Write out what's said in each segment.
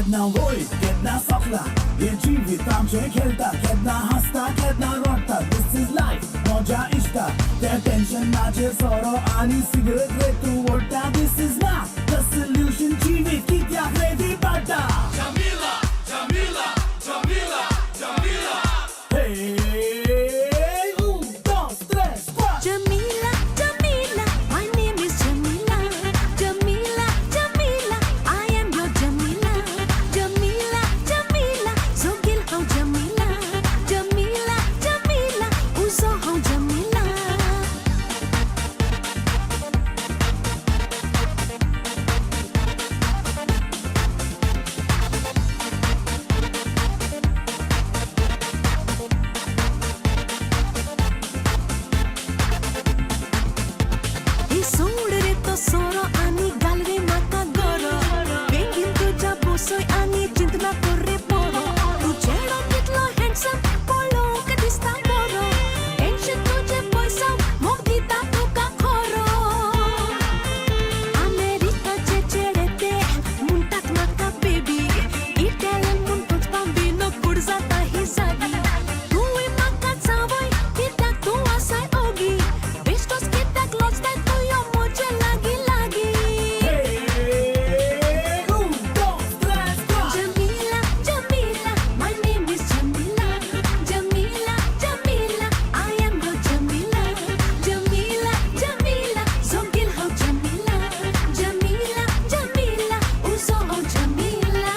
केन्ना वयर केन्ना सोकला हे जिवीत आमचें खेळटा केन्ना हसता केन्ना रडटा दिस इज लायफ मजा इश्टा त्या टेन्शनाचेर सोरो आनी सिगरेट रे तूं ओडटा this is not the solution जिवीत कित्याक रेडी पडटा Jamila, Jamila, Jamila, Jamila. Hey, dos, tres, cuatro. Jamila, Jamila, my name is Jamila. Jamila, Jamila, I am your Jamila. Jamila, Jamila, so gil ho Jamila. Jamila, Jamila, uso ho Jamila. सोड रे तो सोरो आनी घाल रे म्हाका गरो बेगीन तुज्या बोसोय आनी चिंतना कर रे पोरो तूं चेडो कितलो हँडसम पळोवंक दिसता बरो टेन्शन तुजे पयसा मोग दिता तुका खरो अमेरिकाचे चेडे ते म्हणटात म्हाका बेबी इटालियन म्हणटूच बांबिनो कूड जाता ही जागी तुवें म्हाका जावय कित्याक तूं आसाय ओगी बेश्टोच कित्याक लोचताय तूं यो म्हजे लागीं लागीं Hey, dos, tres, cuatro. Jamila, Jamila, my name is Jamila. Jamila, Jamila, I am your Jamila. Jamila, Jamila, so gil ho Jamila. Jamila, Jamila, uso ho Jamila.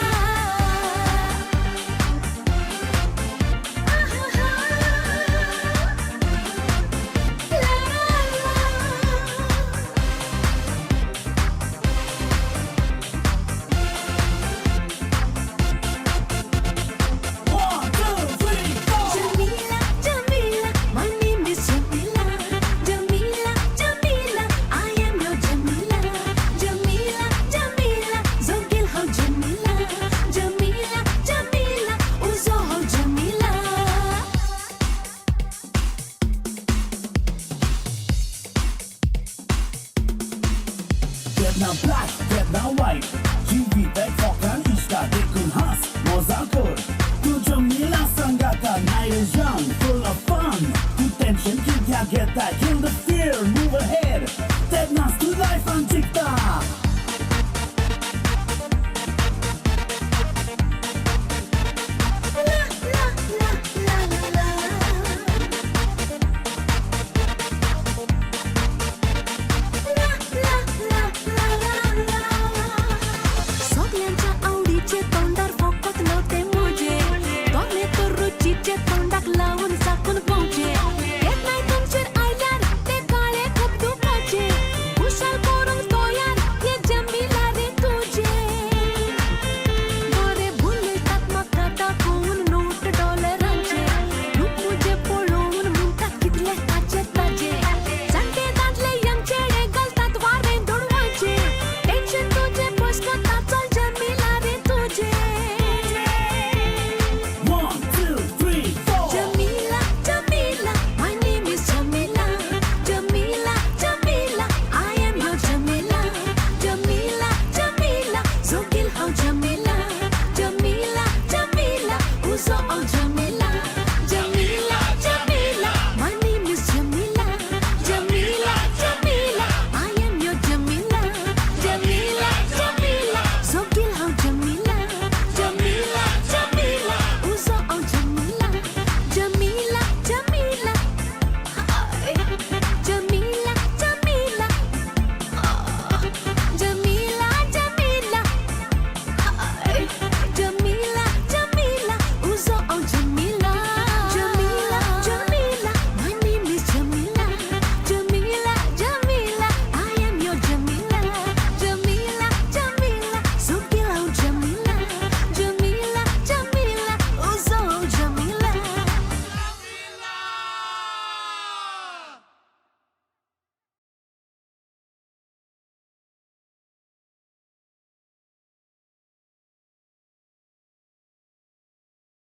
One, two, three, four. Jamila, Jamila, my name is Jamila. Jamila, Jamila, I am your Jamila. Jamila, Jamila, so gil ho Jamila. Jamila, Jamila, uso ho Jamila. Kettna black, kettna white जिवीtek fokan ishta dekun has mozakor Tu Jamila sangata night is young full of fun Tu tension kitya get that kill the fear move ahead Tetnas to life and TikTok La la la la la la. La la la la la la. सगळ्यांच्या आवडीचे तोंड